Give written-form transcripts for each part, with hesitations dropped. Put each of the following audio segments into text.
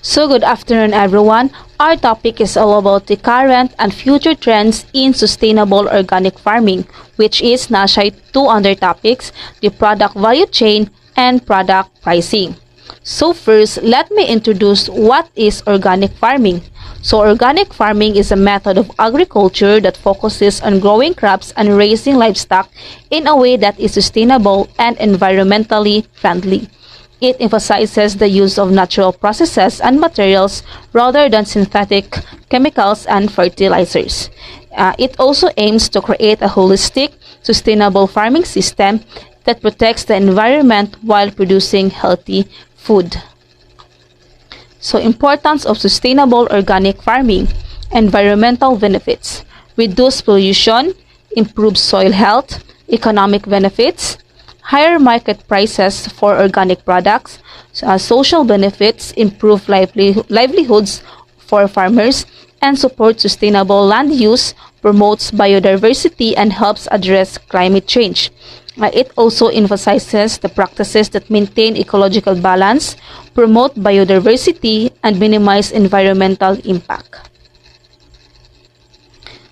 So good afternoon everyone. Our topic is all about the current and future trends in sustainable organic farming, which is nasa two under topics, the product value chain and product pricing. So first, let me introduce what is organic farming. So organic farming is a method of agriculture that focuses on growing crops and raising livestock in a way that is sustainable and environmentally friendly. It emphasizes the use of natural processes and materials rather than synthetic chemicals and fertilizers. It also aims to create a holistic, sustainable farming system that protects the environment while producing healthy food. So, importance of sustainable organic farming, environmental benefits, reduce pollution, improve soil health, economic benefits, higher market prices for organic products, social benefits, improve livelihoods for farmers, and support sustainable land use, promotes biodiversity, and helps address climate change. It also emphasizes the practices that maintain ecological balance, promote biodiversity, and minimize environmental impact.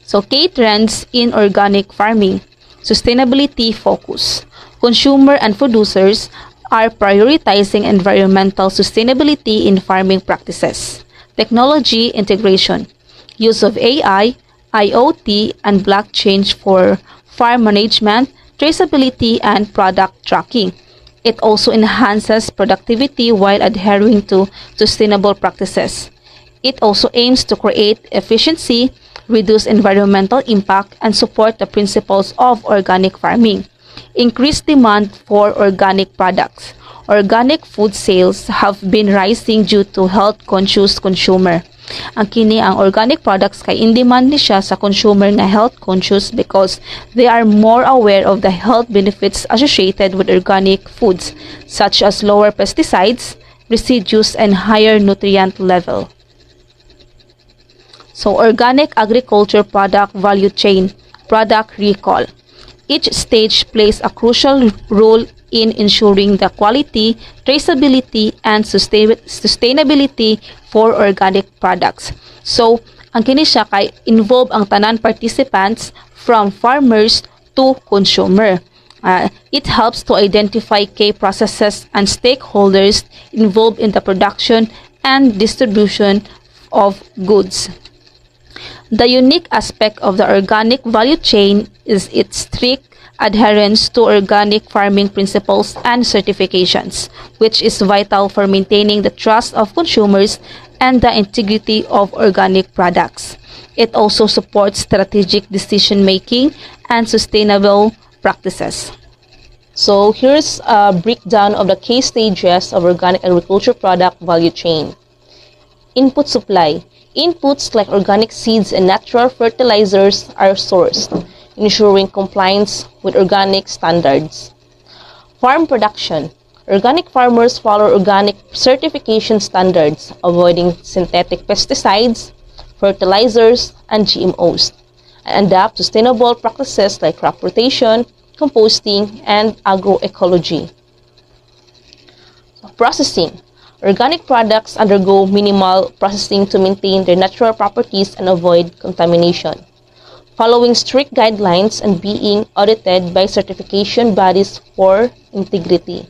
So, key trends in organic farming. Sustainability focus. Consumer and producers are prioritizing environmental sustainability in farming practices. Technology integration. Use of AI, IoT, and blockchain for farm management, traceability, and product tracking. It also enhances productivity while adhering to sustainable practices. It also aims to create efficiency, reduce environmental impact, and support the principles of organic farming. Increased demand for organic products. Organic food sales have been rising due to health-conscious consumer. Ang organic products kay in demand ni siya sa consumer na health conscious because they are more aware of the health benefits associated with organic foods such as lower pesticides, residues, and higher nutrient level. So organic agriculture product value chain, product recall. Each stage plays a crucial role in ensuring the quality, traceability, and sustainability for organic products. So, ang kini siya kay involve ang tanan participants from farmers to consumer. It helps to identify key processes and stakeholders involved in the production and distribution of goods. The unique aspect of the organic value chain is its strict adherence to organic farming principles and certifications, which is vital for maintaining the trust of consumers and the integrity of organic products. It also supports strategic decision making and sustainable practices. So here's a breakdown of the key stages of organic agriculture product value chain. Input supply. Inputs like organic seeds and natural fertilizers are sourced, ensuring compliance with organic standards. Farm production. Organic farmers follow organic certification standards, avoiding synthetic pesticides, fertilizers, and GMOs, and adapt sustainable practices like crop rotation, composting, and agroecology. Processing. Organic products undergo minimal processing to maintain their natural properties and avoid contamination, following strict guidelines and being audited by certification bodies for integrity.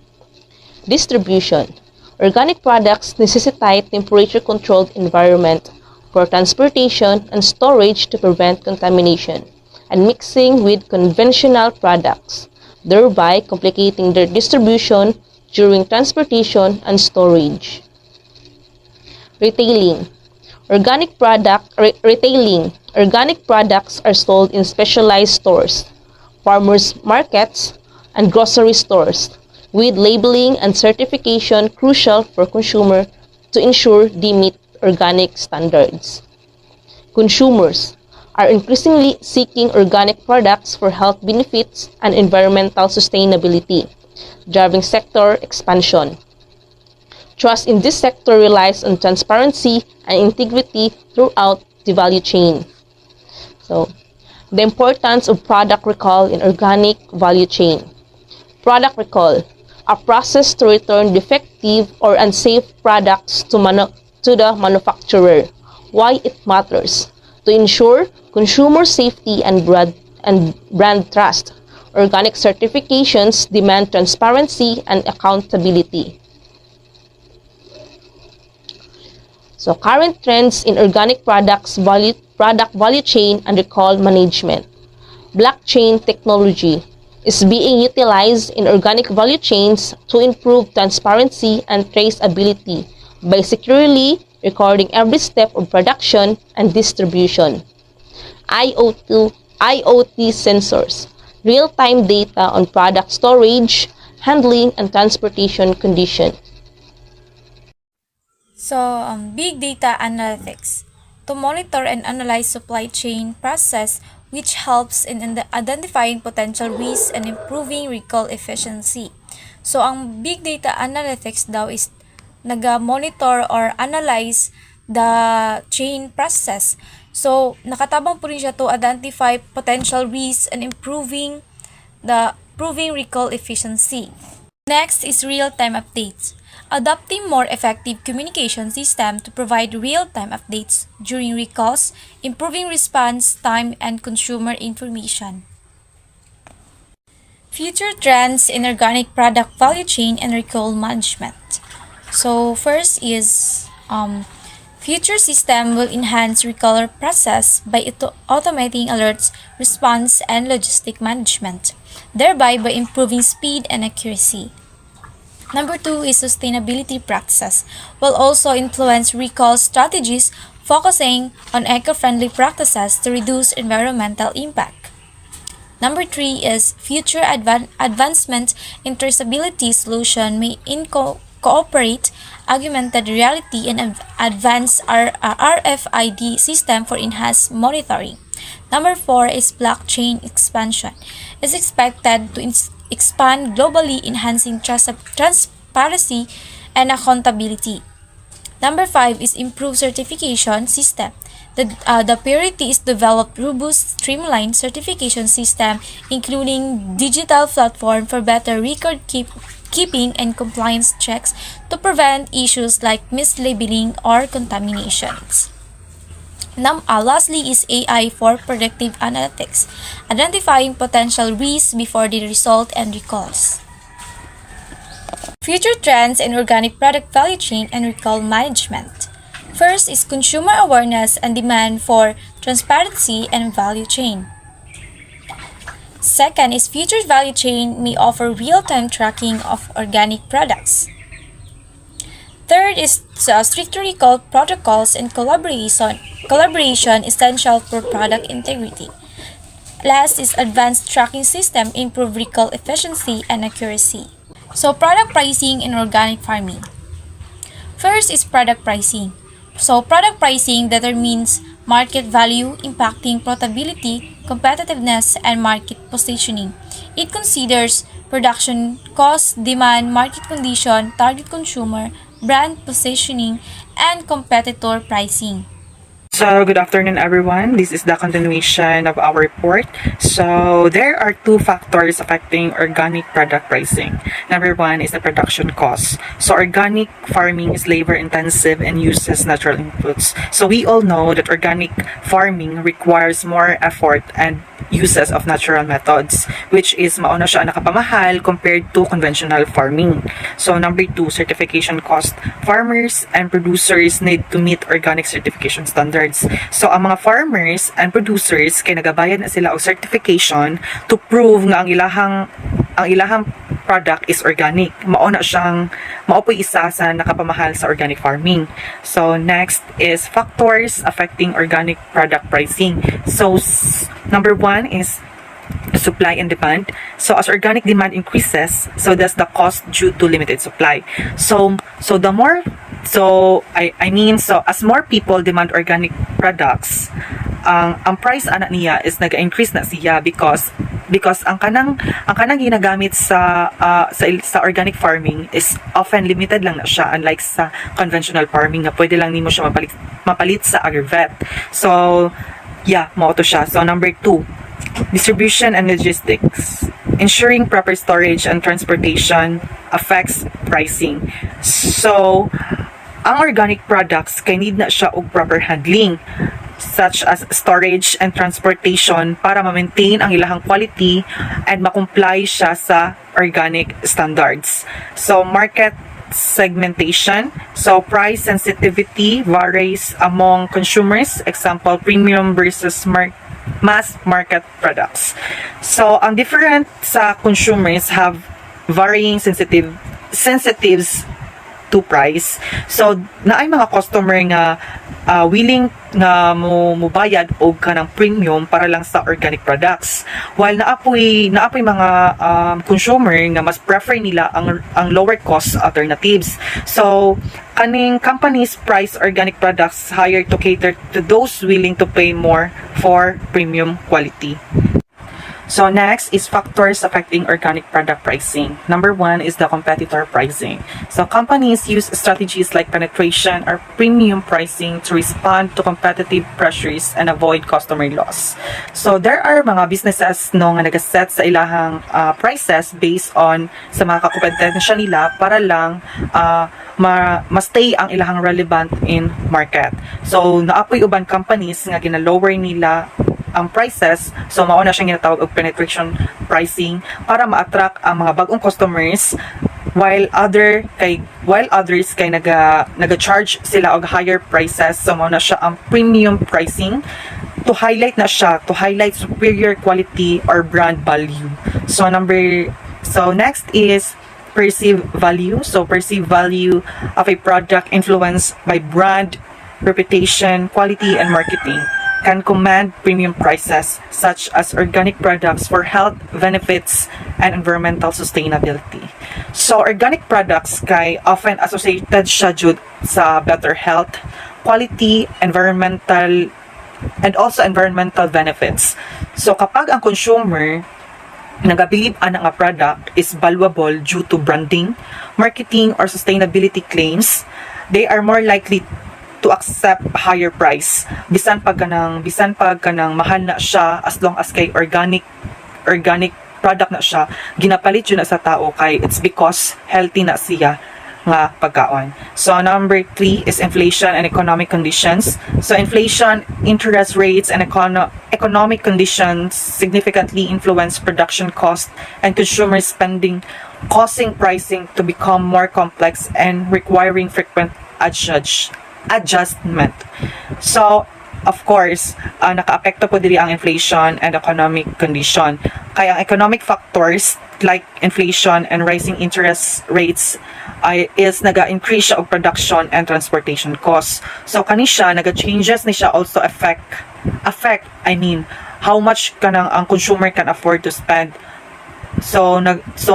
Distribution. Organic products necessitate temperature-controlled environment for transportation and storage to prevent contamination and mixing with conventional products, thereby complicating their distribution during transportation and storage. Retailing. Organic products are sold in specialized stores, farmers markets, and grocery stores, with labeling and certification crucial for consumer to ensure they meet organic standards. Consumers are increasingly seeking organic products for health benefits and environmental sustainability, driving sector expansion. Trust in this sector relies on transparency and integrity throughout the value chain. So, the importance of product recall in organic value chain. Product recall, a process to return defective or unsafe products to to the manufacturer. Why it matters? To ensure consumer safety and brand trust. Organic certifications demand transparency and accountability. So current trends in organic product value chain and recall management. Blockchain technology is being utilized in organic value chains to improve transparency and traceability by securely recording every step of production and distribution. IoT sensors, real-time data on product storage, handling, and transportation condition. So, big data analytics to monitor and analyze supply chain process, which helps in identifying potential risks and improving recall efficiency. So, ang big data analytics daw is naga-monitor or analyze the chain process. So, nakatabang po rin siya to identify potential risks and improving recall efficiency. Next is real-time updates. Adopting more effective communication system to provide real-time updates during recalls, improving response time and consumer information. Future trends in organic product value chain and recall management. So first is future system will enhance recall process by automating alerts, response, and logistic management, thereby by improving speed and accuracy. Number 2 is sustainability practices will also influence recall strategies focusing on eco-friendly practices to reduce environmental impact. Number 3 is future advancement in traceability solution may cooperate augmented reality and advanced RFID system for enhanced monitoring. Number 4 is blockchain expansion. Is expected to expand globally, enhancing transparency and accountability. Number 5 is improved certification system. The priority is develop robust, streamlined certification system, including digital platform for better record keeping and compliance checks to prevent issues like mislabeling or contaminations. Lastly is AI for predictive analytics, identifying potential risks before they result in recalls. Future trends in organic product value chain and recall management. First is consumer awareness and demand for transparency and value chain. Second is future value chain may offer real-time tracking of organic products. Third is stricter recall protocols and collaboration essential for product integrity. Last is advanced tracking system improve recall efficiency and accuracy. So product pricing in organic farming. First is product pricing. So product pricing determines market value impacting profitability, competitiveness, and market positioning. It considers production cost, demand, market condition, target consumer, brand positioning, and competitor pricing. So, good afternoon everyone. This is the continuation of our report. So, there are two factors affecting organic product pricing. Number one is the production cost. So, organic farming is labor intensive and uses natural inputs. So, we all know that organic farming requires more effort and uses of natural methods, which is mauna siya nakapamahal compared to conventional farming. So, number two, certification cost. Farmers and producers need to meet organic certification standards. So, ang mga farmers and producers kay nagabayad na sila og certification to prove nga ang ilahang product is organic. Maopoy isa sa nakapamahal sa organic farming. So, next is factors affecting organic product pricing. So, number one is supply and demand. So, as organic demand increases, so does the cost due to limited supply. So as more people demand organic products, ang price ana niya is naga-increase na siya because ang kanang ginagamit sa organic farming is often limited lang na siya, unlike sa conventional farming na pwede lang nimo siya mapalit sa agrovet. So yeah, mao to siya. So number 2, distribution and logistics. Ensuring proper storage and transportation affects pricing. So ang organic products kay need na siya og proper handling such as storage and transportation para ma-maintain ang ilahang quality and ma-comply siya sa organic standards. So market segmentation. So price sensitivity varies among consumers. Example, premium versus mass market products. So ang different sa consumers have varying sensitives to price. So naay mga customer nga willing nga mubayad og kanang premium para lang sa organic products, while naapoy mga consumer nga mas prefer nila ang lower cost alternatives. So kaning companies price organic products higher to cater to those willing to pay more for premium quality. So next is factors affecting organic product pricing. Number one is the competitor pricing. So companies use strategies like penetration or premium pricing to respond to competitive pressures and avoid customer loss. So there are mga businesses no nga nagaset sa ilahang prices based on sa mga kakompetensya nila para lang ma-stay ang ilahang relevant in market. So naapoy uban companies nga ginalower nila ang prices, so mao na siyang ginatawag og penetration pricing para ma-attract ang mga bagong customers, while others kay naga-charge sila og higher prices, so mao na siya ang premium pricing to highlight superior quality or brand value. So next is perceived value. So perceived value of a product influenced by brand reputation, quality, and marketing can command premium prices such as organic products for health benefits and environmental sustainability. So organic products kay often associated siya jud sa better health, quality, environmental benefits. So kapag ang consumer nagabilib ana nga product is valuable due to branding, marketing, or sustainability claims, they are more likely to accept higher price bisan pag kanang mahal na siya, as long as kay organic product na siya, ginapalit yun na sa tao kay it's because healthy na siya nga pagkaon. So number 3 is inflation and economic conditions. So inflation, interest rates, and economic conditions significantly influence production cost and consumer spending, causing pricing to become more complex and requiring frequent adjustment. So, of course, naka-apekto po diri ang inflation and economic condition. Kaya ang economic factors like inflation and rising interest rates is naga-increase siya og production and transportation costs. So kani siya naga-changes ni siya also affect how much kanang ang consumer can afford to spend. So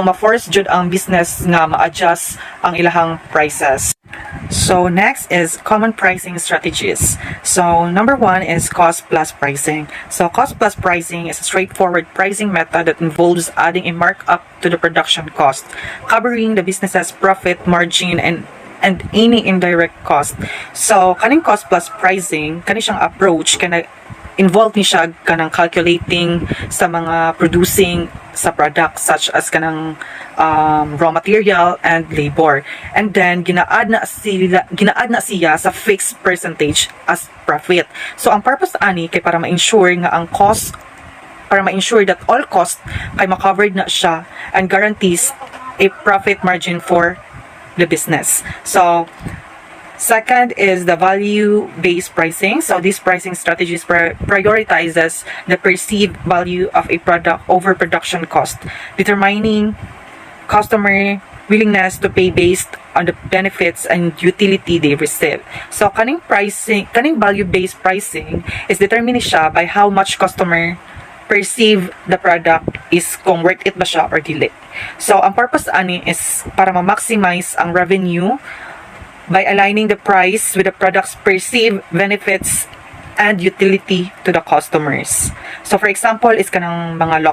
ma-force jud ang business nga ma-adjust ang ilahang prices. So next is common pricing strategies. So number 1 is cost plus pricing. So cost plus pricing is a straightforward pricing method that involves adding a markup to the production cost, covering the business's profit margin and any indirect cost. So kaning cost plus pricing, kani siyang approach kana involved ni siya kanang calculating sa mga producing sa product such as kanang raw material and labor, and then ginaad na siya sa fixed percentage as profit. So ang purpose ani kay para ma-ensure nga ang cost, para ma-ensure that all cost kay ma-covered na siya and guarantees a profit margin for the business. So second is the value-based pricing. So this pricing strategy prioritizes the perceived value of a product over production cost, determining customer willingness to pay based on the benefits and utility they receive. So kaning value-based pricing is determined siya by how much customer perceive the product is kung worth it ba siya or dili. So ang purpose ani is para ma-maximize ang revenue by aligning the price with the product's perceived benefits and utility to the customers. So for example, is kanang mga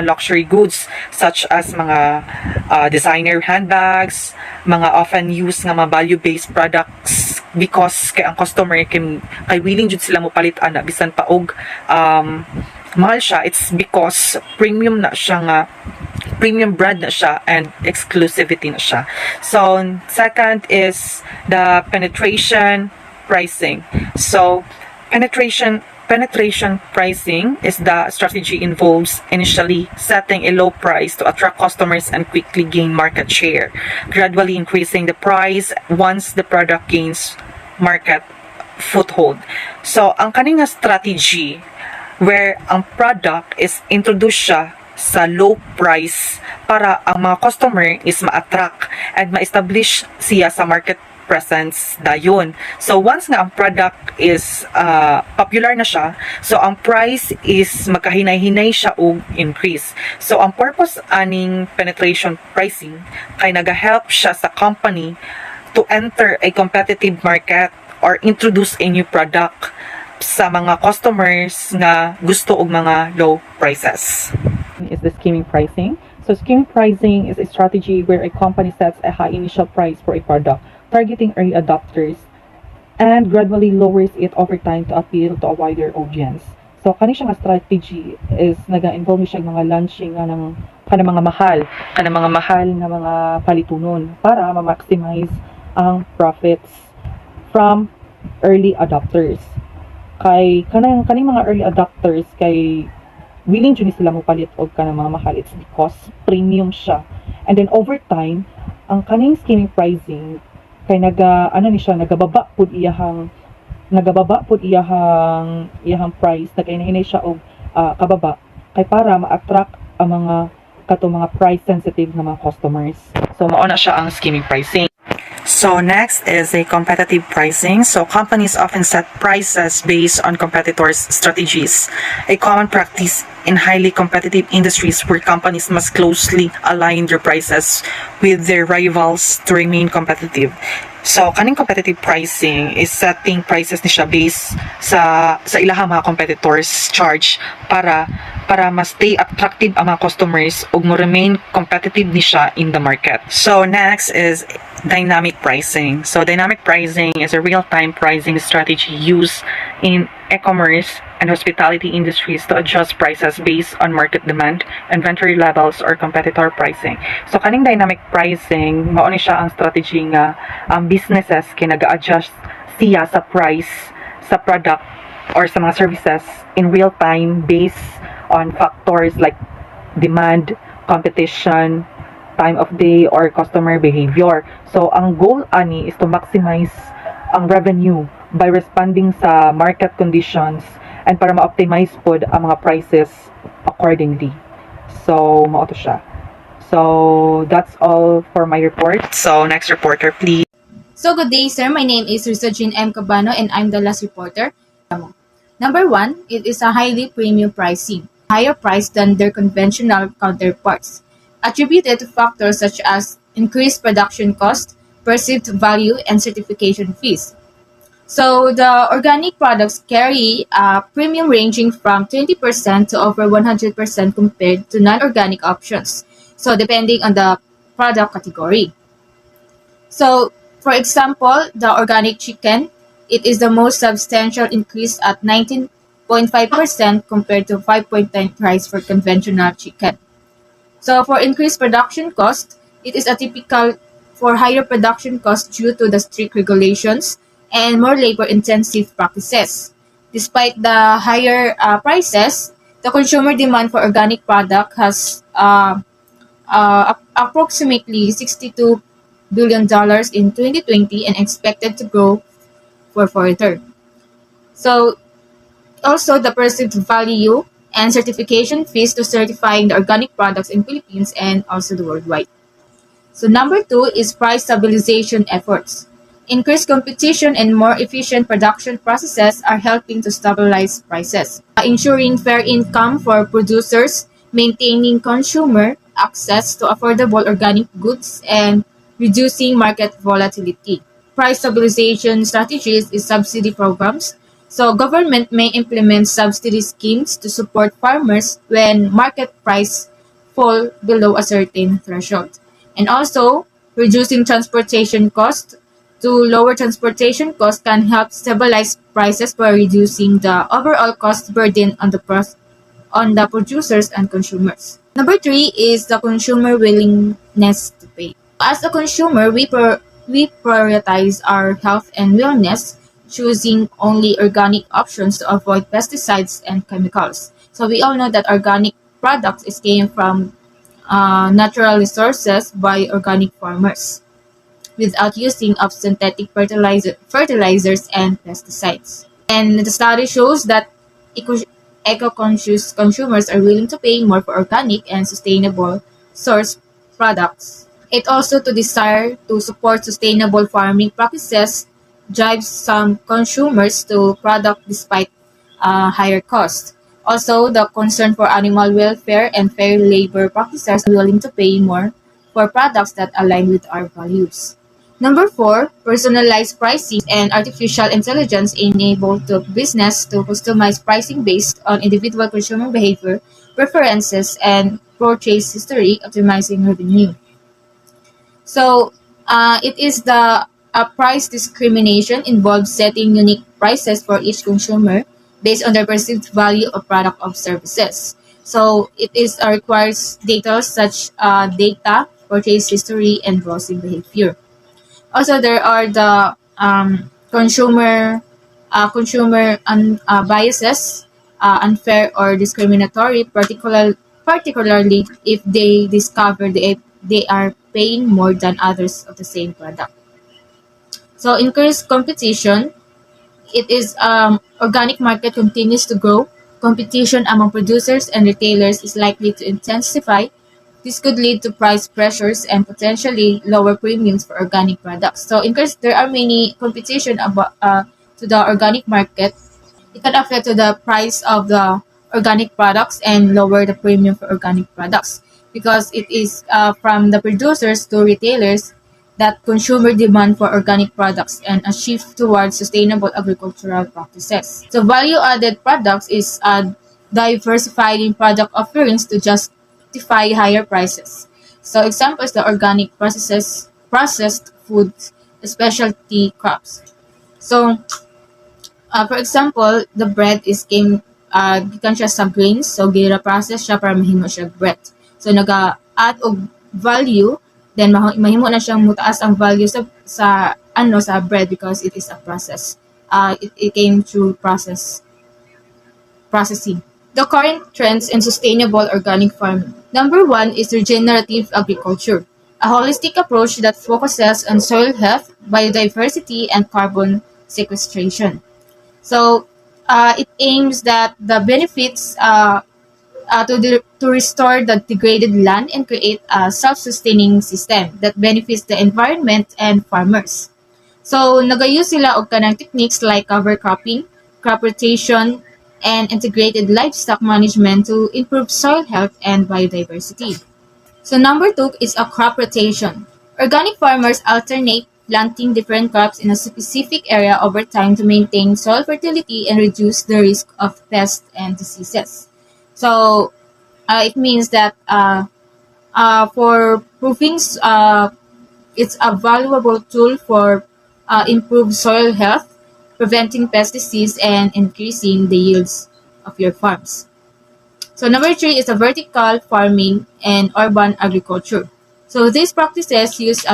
luxury goods such as mga designer handbags, mga often used nga mga value-based products because kay ang customer kay willing jud sila mo palit ana bisan pa og mahal siya. It's because premium na siya nga premium brand na siya and exclusivity na siya. So, second is the penetration pricing. So, penetration pricing is the strategy involves initially setting a low price to attract customers and quickly gain market share, gradually increasing the price once the product gains market foothold. So, ang kaninga strategy where ang product is introduced siya sa low price para ang mga customer is ma-attract and ma-establish siya sa market presence dayon. So once nga ang product is popular na siya, so ang price is magkahinay-hinay siya og increase. So ang purpose aning penetration pricing kay nagahelp siya sa company to enter a competitive market or introduce a new product sa mga customers nga gusto og mga low prices. Is the skimming pricing. So skimming pricing is a strategy where a company sets a high initial price for a product, targeting early adopters, and gradually lowers it over time to appeal to a wider audience. So, kani siya nga strategy is naga-involve siya mga launching nga ng mga mahal nga mga palitunon para ma-maximize ang profits from early adopters. Kay kaning mga early adopters kay willing jud sila mo palit og kanang mga mahal, it's because premium siya. And then over time, ang kaning skimming pricing kay nagababa pud iyahang price, nagkahinay siya og kababa kay para ma-attract ang mga price sensitive na mga customers. So mao na siya ang skimming pricing. So next is a competitive pricing. So companies often set prices based on competitors' strategies. A common practice in highly competitive industries where companies must closely align their prices with their rivals to remain competitive. So kaning competitive pricing is setting prices ni siya based sa ilahang mga competitors charge para mas stay attractive ang mga customers ug mo remain competitive ni siya in the market. So next is dynamic pricing. So dynamic pricing is a real-time pricing strategy used in e-commerce and hospitality industries to adjust prices based on market demand, inventory levels, or competitor pricing. So kaning dynamic pricing, mao ni siya ang strategy nga ang businesses kay nag-adjust siya sa price sa product or sa mga services in real time based on factors like demand, competition, time of day, or customer behavior. So ang goal ani is to maximize ang revenue by responding sa market conditions and para ma-optimize pod ang mga prices accordingly. So mao to siya. So that's all for my report. So next reporter please. So good day, sir. My name is Risa Jean M. Cabano and I'm the last reporter. Number one, it is a highly premium pricing, higher price than their conventional counterparts, attributed to factors such as increased production cost, perceived value, and certification fees. So the organic products carry a premium ranging from 20% to over 100% compared to non-organic options. So depending on the product category. So for example, the organic chicken, it is the most substantial increase at 19.5% compared to 5.9 price for conventional chicken. So for increased production cost, it is atypical for higher production cost due to the strict regulations and more labor-intensive practices. Despite the higher prices, the consumer demand for organic product has approximately $62 billion in 2020 and expected to grow for further. So also the perceived value and certification fees to certifying the organic products in Philippines and also the worldwide. So number two is price stabilization efforts. Increased competition and more efficient production processes are helping to stabilize prices, ensuring fair income for producers, maintaining consumer access to affordable organic goods, and reducing market volatility. Price stabilization strategies is subsidy programs. So government may implement subsidy schemes to support farmers when market price fall below a certain threshold. And also, reducing transportation costs. To lower transportation costs can help stabilize prices by reducing the overall cost burden on the producers and consumers. Number three is the consumer willingness to pay. As a consumer, we prioritize our health and wellness, choosing only organic options to avoid pesticides and chemicals. So we all know that organic products is came from natural resources by organic farmers without using of synthetic fertilizers and pesticides. And the study shows that eco-conscious consumers are willing to pay more for organic and sustainable source products. It also to desire to support sustainable farming practices drives some consumers to product despite higher cost. Also, the concern for animal welfare and fair labor practices are willing to pay more for products that align with our values. Number four, personalized pricing and artificial intelligence enable the business to customize pricing based on individual consumer behavior, preferences, and purchase history, optimizing revenue. So, it is the price discrimination involves setting unique prices for each consumer based on their perceived value of product or services. So, it is requires data such data, purchase history, and browsing behavior. Also, there are the biases, unfair or discriminatory, particularly if they discover they are paying more than others of the same product. So, increased competition. It is organic market continues to grow. Competition among producers and retailers is likely to intensify. This could lead to price pressures and potentially lower premiums for organic products. So, in case there are many competition about to the organic market, it can affect to the price of the organic products and lower the premium for organic products because it is from the producers to retailers that consumer demand for organic products and a shift towards sustainable agricultural practices. So value-added products is diversifying product offerings to justify higher prices. So examples the organic processed foods, specialty crops. So for example, the bread is gikan siya sa grains, so gira-process siya para mahimo siya bread. So naga-add og value, then mahimo na siyang mutaas ang value sa bread because it is a process. It came through processing. The current trends in sustainable organic farming. Number one is regenerative agriculture, a holistic approach that focuses on soil health, biodiversity, and carbon sequestration. So it aims that the benefits to restore the degraded land and create a self-sustaining system that benefits the environment and farmers. So nagayon sila og kanang techniques like cover cropping, crop rotation, and integrated livestock management to improve soil health and biodiversity. So number two is a crop rotation. Organic farmers alternate planting different crops in a specific area over time to maintain soil fertility and reduce the risk of pests and diseases. So it means that for proving it's a valuable tool for improved soil health, preventing pest disease, and increasing the yields of your farms. So number three is a vertical farming and urban agriculture. So these practices use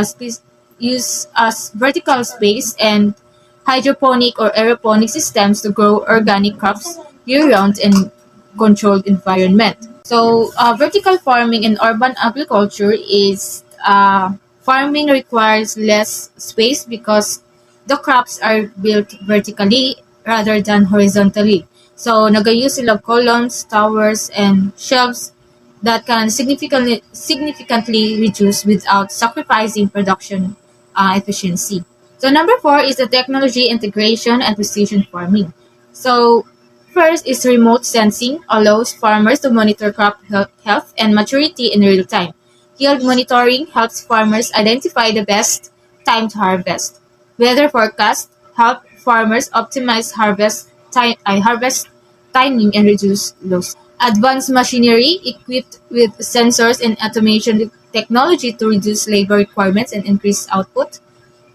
as vertical space and hydroponic or aeroponic systems to grow organic crops year-round in controlled environment. So vertical farming and urban agriculture is farming requires less space because the crops are built vertically rather than horizontally. So nag-use sila of columns, towers, and shelves that can significantly reduce without sacrificing production efficiency. So number four is the technology integration and precision farming. So first is remote sensing allows farmers to monitor crop health and maturity in real time. Yield monitoring helps farmers identify the best time to harvest. Weather forecast help farmers optimize harvest timing and reduce loss. Advanced machinery equipped with sensors and automation technology to reduce labor requirements and increase output.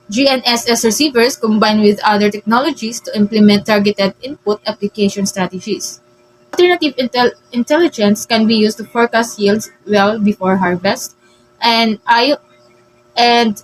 GNSS receivers combined with other technologies to implement targeted input application strategies. Alternative intelligence can be used to forecast yields well before harvest, and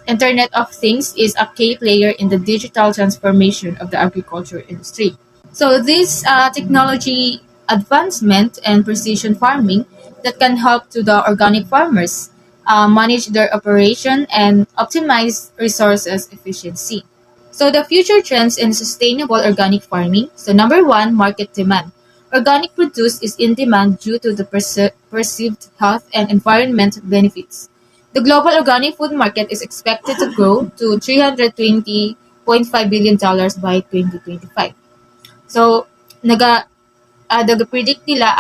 Internet of Things is a key player in the digital transformation of the agriculture industry. So this technology advancement and precision farming that can help to the organic farmers manage their operation and optimize resources efficiency. So the future trends in sustainable organic farming. So number one, market demand. Organic produce is in demand due to the perceived health and environmental benefits. The global organic food market is expected to grow to $320.5 billion by 2025. So, nag-predict nila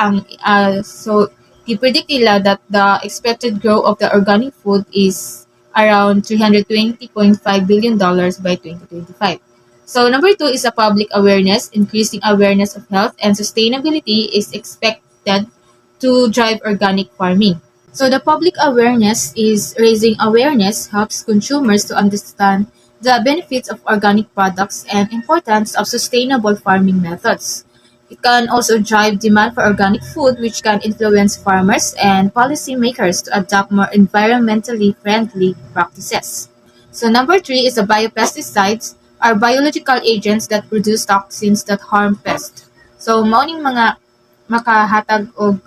i-predict nila that the expected growth of the organic food is around $320.5 billion by 2025. So number two is a public awareness. Increasing awareness of health and sustainability is expected to drive organic farming. So the public awareness is raising awareness helps consumers to understand the benefits of organic products and importance of sustainable farming methods. It can also drive demand for organic food, which can influence farmers and policymakers to adopt more environmentally friendly practices. So number three is the biopesticides are biological agents that produce toxins that harm pests. So maoning mga makahatag og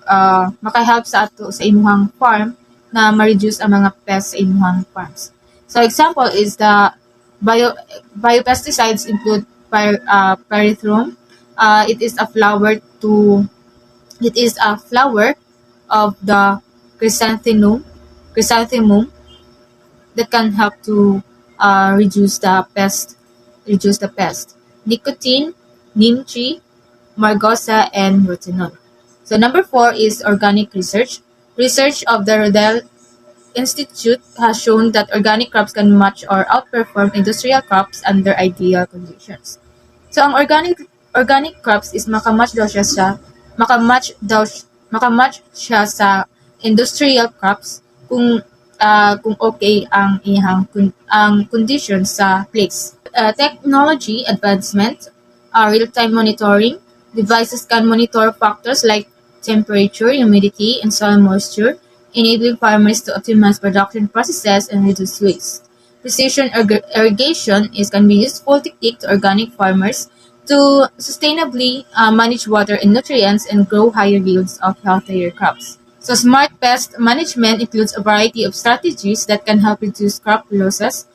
makahelp sa ato sa imuhang farm na ma-reduce ang mga pests sa imuhang farms. So example is the biopesticides include pyrethrum. It is a flower of the chrysanthemum that can help to reduce the pest. Nicotine, neem tree, margosa, and rotenol. So number four is organic research. Research of the Rodell Institute has shown that organic crops can match or outperform industrial crops under ideal conditions. So ang organic crops is makamatch siya sa industrial crops kung okay ang ang conditions sa place. Technology advancement, real-time monitoring. Devices can monitor factors like temperature, humidity, and soil moisture, enabling farmers to optimize production processes and reduce waste. Precision irrigation can be useful technique to organic farmers to sustainably manage water and nutrients and grow higher yields of healthier crops. So smart pest management includes a variety of strategies that can help reduce crop losses,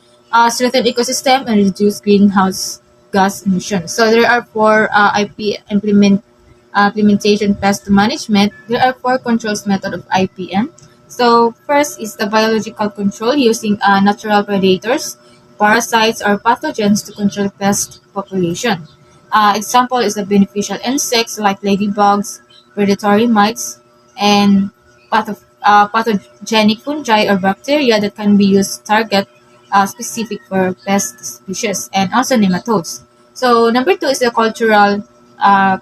strengthen ecosystem, and reduce greenhouse gas emissions. So there are four implementation pest management. There are four controls method of IPM. So first is the biological control using natural predators, parasites, or pathogens to control pest population. Example is the beneficial insects like ladybugs, predatory mites, and pathogenic fungi or bacteria that can be used to target specific for pest species, and also nematodes. So number two is the cultural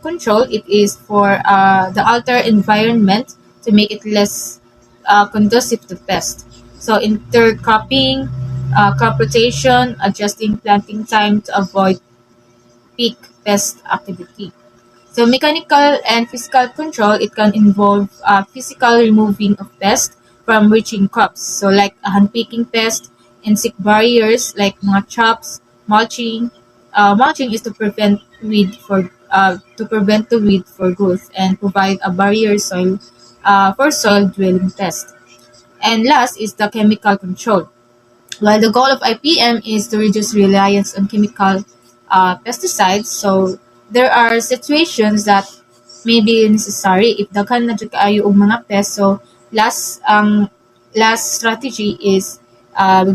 control. It is for the alter environment to make it less conducive to pests. So intercropping, crop rotation, adjusting planting time to avoid peak pest activity. So mechanical and physical control, it can involve physical removing of pests from reaching crops. So like hand-picking pests, insect barriers like mga traps, mulching. Mulching is to prevent the weed for growth and provide a barrier for soil-dwelling pests. And last is the chemical control. While the goal of IPM is to reduce reliance on chemical pesticides, so there are situations that may be necessary if daghan na jud kaayo og mga pests. So last strategy is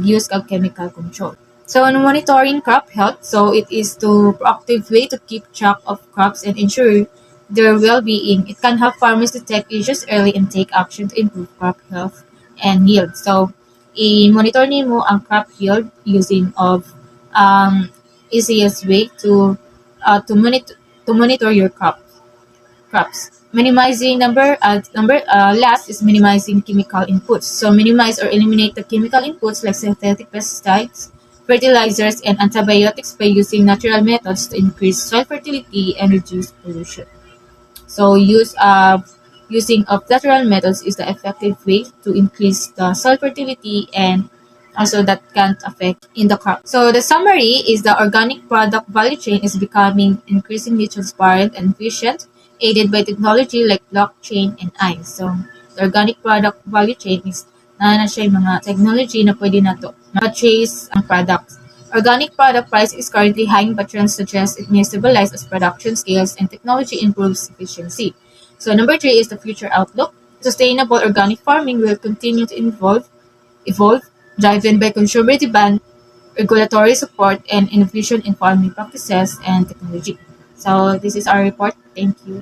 use of chemical control. So on monitoring crop health, so it is the proactive way to keep track of crops and ensure their well-being. It can help farmers detect issues early and take action to improve crop health and yield. So i-monitor nimo ang crop yield using of easiest way to monitor your crops. Minimizing last is minimizing chemical inputs. So minimize or eliminate the chemical inputs like synthetic pesticides, fertilizers, and antibiotics by using natural methods to increase soil fertility and reduce pollution. So using of lateral methods is the effective way to increase the soil fertility and also that can't affect in the crop. So the summary is the organic product value chain is becoming increasingly transparent and efficient, aided by technology like blockchain and AI. So the organic product value chain is na siya yung mga technology na pwede na to ma-trace ang products. Organic product price is currently high, but trends suggest it may stabilize as production scales and technology improves efficiency. So number 3 is the future outlook. Sustainable organic farming will continue to evolve, driven by consumer demand, regulatory support, and innovation in farming practices and technology. So this is our report. Thank you.